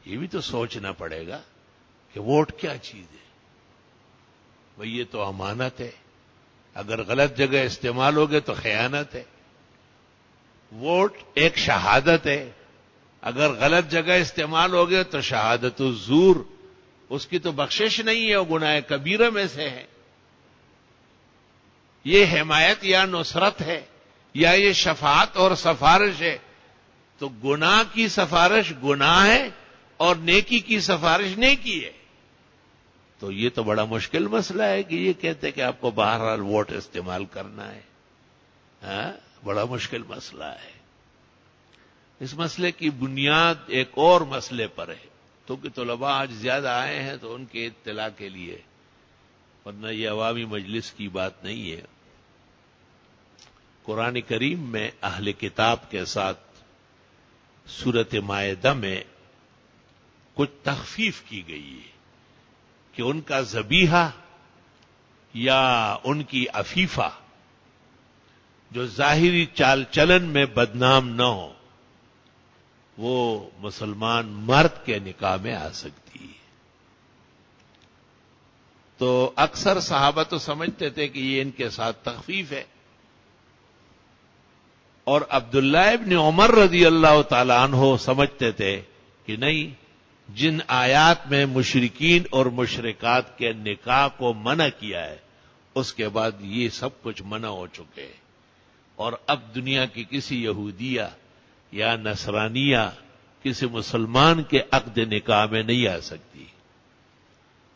یہ بھی تو سوچنا پڑے گا کہ ووٹ کیا چیز ہے. بھئی یہ تو امانت ہے، اگر غلط جگہ استعمال ہوگے تو خیانت ہے. ووٹ ایک شہادت ہے، اگر غلط جگہ استعمال ہوگے تو شہادت الزور، اس کی تو بخشش نہیں ہے، وہ گناہ کبیرہ میں سے ہے. یہ حمایت یا نصرت ہے یا یہ شفاعت اور سفارش ہے؟ تو گناہ کی سفارش گناہ ہے اور نیکی کی سفارش نیکی ہے. تو یہ تو بڑا مشکل مسئلہ ہے کہ یہ کہتے کہ آپ کو بہرحال ووٹ استعمال کرنا ہے. ہاں، بڑا مشکل مسئلہ ہے. اس مسئلے کی بنیاد ایک اور مسئلے پر ہے، تو کہ طلباء آج زیادہ آئے ہیں تو ان کے اطلاع کے لیے، ورنہ یہ عوامی مجلس کی بات نہیں ہے. قرآن کریم میں اہل کتاب کے ساتھ سورۃ مائدہ میں کچھ تخفیف کی گئی ہے کہ ان کا ذبیحہ یا ان کی عفیفہ جو ظاہری چال چلن میں بدنام نہ ہو، وہ مسلمان مرد کے نکاح میں آ سکتی ہے. تو اکثر صحابہ تو سمجھتے تھے کہ یہ ان کے ساتھ تخفیف ہے، اور عبداللہ ابن عمر رضی اللہ تعالی عنہ سمجھتے تھے کہ نہیں، جن آیات میں مشرکین اور مشرکات کے نکاح کو منع کیا ہے اس کے بعد یہ سب کچھ منع ہو چکے ہیں، اور اب دنیا کی کسی یہودیہ یا نصرانیہ کسی مسلمان کے عقد نکاح میں نہیں آ سکتی.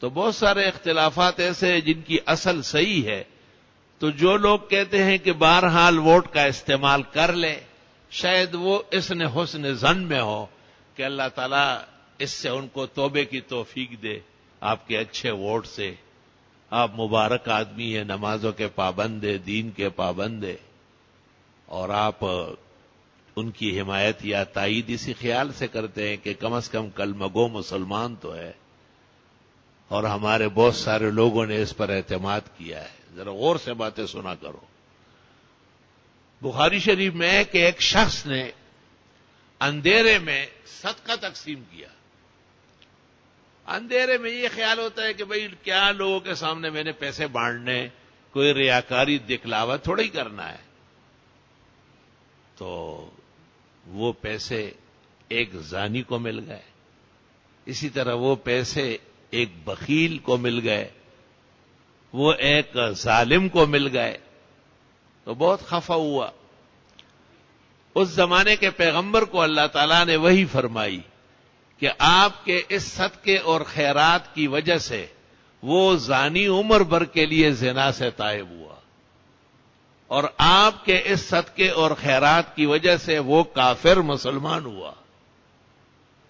تو بہت سارے اختلافات ایسے ہیں جن کی اصل صحیح ہے. تو جو لوگ کہتے ہیں کہ بہرحال ووٹ کا استعمال کر لے، شاید وہ اس نے حسن ظن میں ہو کہ اللہ تعالیٰ اس سے ان کو توبے کی توفیق دے آپ کے اچھے ووٹ سے. آپ مبارک آدمی ہیں، نمازوں کے پابند ہیں، دین کے پابند ہیں، اور آپ ان کی حمایت یا تائید اسی خیال سے کرتے ہیں کہ کم از کم کلمہ گو مسلمان تو ہے، اور ہمارے بہت سارے لوگوں نے اس پر اعتماد کیا ہے. ذرا غور سے باتیں سنا کرو. بخاری شریف میں ہے کہ ایک شخص نے اندھیرے میں صدقہ تقسیم کیا. اندھیرے میں یہ خیال ہوتا ہے کہ بھئی کیا لوگوں کے سامنے میں نے پیسے بانٹنے، کوئی ریاکاری دکھلاوا تھوڑا ہی کرنا ہے. تو وہ پیسے ایک زانی کو مل گئے، اسی طرح وہ پیسے ایک بخیل کو مل گئے، وہ ایک ظالم کو مل گئے. تو بہت خفا ہوا. اس زمانے کے پیغمبر کو اللہ تعالیٰ نے وحی فرمائی کہ آپ کے اس صدقے اور خیرات کی وجہ سے وہ زانی عمر بھر کے لیے زنا سے تائب ہوا، اور آپ کے اس صدقے اور خیرات کی وجہ سے وہ کافر مسلمان ہوا،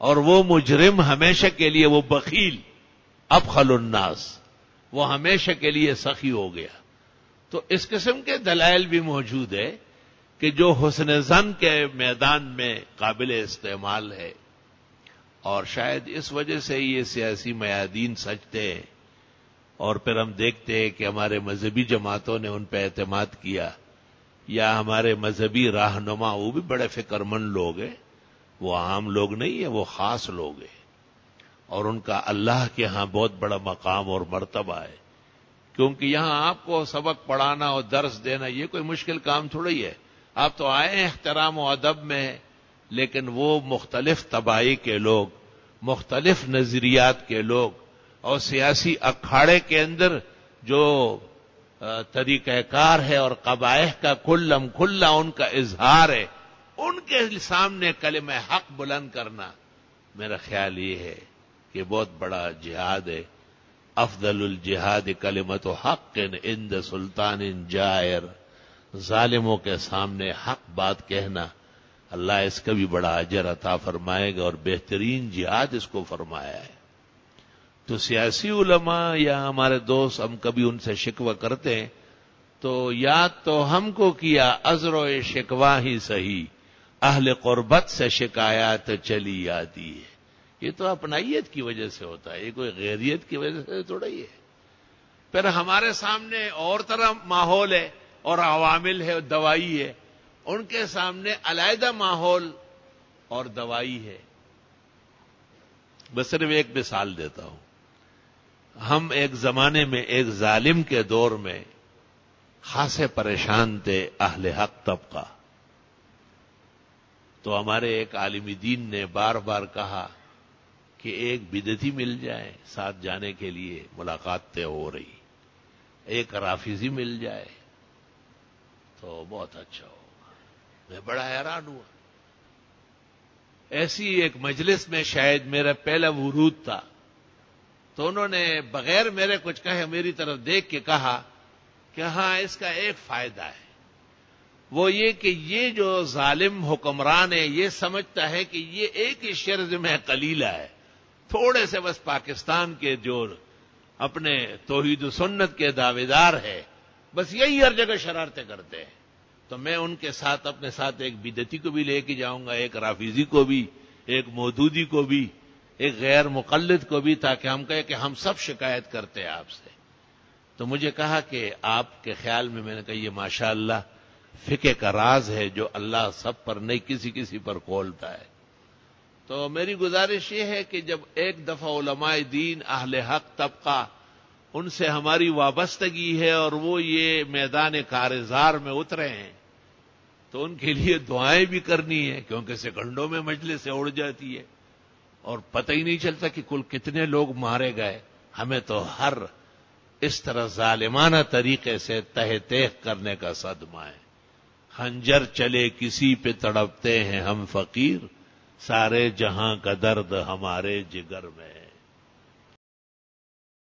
اور وہ مجرم ہمیشہ کے لیے، وہ بخیل ابخل الناس، وہ ہمیشہ کے لیے سخی ہو گیا. تو اس قسم کے دلائل بھی موجود ہے کہ جو حسن ظن کے میدان میں قابل استعمال ہے، اور شاید اس وجہ سے یہ سیاسی میادین سجتے ہیں، اور پھر ہم دیکھتے ہیں کہ ہمارے مذہبی جماعتوں نے ان پہ اعتماد کیا، یا ہمارے مذہبی راہنما، وہ بھی بڑے فکر مند لوگ ہیں، وہ عام لوگ نہیں ہیں، وہ خاص لوگ ہیں، اور ان کا اللہ کے ہاں بہت بڑا مقام اور مرتبہ ہے. کیونکہ یہاں آپ کو سبق پڑھانا اور درس دینا یہ کوئی مشکل کام تھوڑی ہے. آپ تو آئے ہیں احترام و ادب میں، لیکن وہ مختلف طبائی کے لوگ، مختلف نظریات کے لوگ، اور سیاسی اکھاڑے کے اندر جو طریقہ کار ہے اور قبائح کا کلم کھلا ان کا اظہار ہے، ان کے سامنے کلمہ حق بلند کرنا، میرا خیال یہ ہے کہ بہت بڑا جہاد ہے. افضل الجہاد کلمت حق عند سلطان جائر. ظالموں کے سامنے حق بات کہنا، اللہ اس کا بھی بڑا اجر عطا فرمائے گا، اور بہترین جہاد اس کو فرمایا ہے. تو سیاسی علماء یا ہمارے دوست، ہم کبھی ان سے شکوہ کرتے ہیں تو یاد تو ہم کو کیا عذر و شکوہ ہی سہی، اہل قربت سے شکایات چلی آتی ہے. یہ تو اپنائیت کی وجہ سے ہوتا ہے، یہ کوئی غیریت کی وجہ سے تھوڑا ہی ہے. پھر ہمارے سامنے اور طرح ماحول ہے اور عوامل ہے، دوائی ہے، ان کے سامنے علیحدہ ماحول اور دوائی ہے. بس صرف ایک مثال دیتا ہوں. ہم ایک زمانے میں ایک ظالم کے دور میں خاصے پریشان تھے اہل حق طبقہ. تو ہمارے ایک عالم دین نے بار بار کہا کہ ایک بدعتی مل جائے ساتھ جانے کے لیے، ملاقات طے ہو رہی، ایک رافضی مل جائے تو بہت اچھا ہوگا. میں بڑا حیران ہوا. ایسی ایک مجلس میں شاید میرا پہلا ورود تھا، تو انہوں نے بغیر میرے کچھ کہے میری طرف دیکھ کے کہا کہ ہاں اس کا ایک فائدہ ہے، وہ یہ کہ یہ جو ظالم حکمران ہے یہ سمجھتا ہے کہ یہ ایک ہی شرز میں قلیلہ ہے، تھوڑے سے بس پاکستان کے جو اپنے توحید و سنت کے دعوے دار ہے بس یہی ہر جگہ شرارتیں کرتے ہیں. تو میں ان کے ساتھ اپنے ساتھ ایک بدعتی کو بھی لے کے جاؤں گا، ایک رافضی کو بھی، ایک مودودی کو بھی، ایک غیر مقلد کو بھی، تاکہ ہم کہیں کہ ہم سب شکایت کرتے ہیں آپ سے. تو مجھے کہا کہ آپ کے خیال میں نے کہا یہ ماشاءاللہ فقہ کا راز ہے جو اللہ سب پر نہیں کسی کسی پر کھولتا ہے. تو میری گزارش یہ ہے کہ جب ایک دفعہ علماء دین اہل حق طبقہ ان سے ہماری وابستگی ہے اور وہ یہ میدان کارزار میں اترے ہیں تو ان کے لیے دعائیں بھی کرنی ہے، کیونکہ سیکنڈوں میں مجلس سے اڑ جاتی ہے اور پتہ ہی نہیں چلتا کہ کل کتنے لوگ مارے گئے. ہمیں تو ہر اس طرح ظالمانہ طریقے سے تہ تیغ کرنے کا صدمہ ہے. خنجر چلے کسی پہ تڑپتے ہیں ہم فقیر، سارے جہاں کا درد ہمارے جگر میں ہے.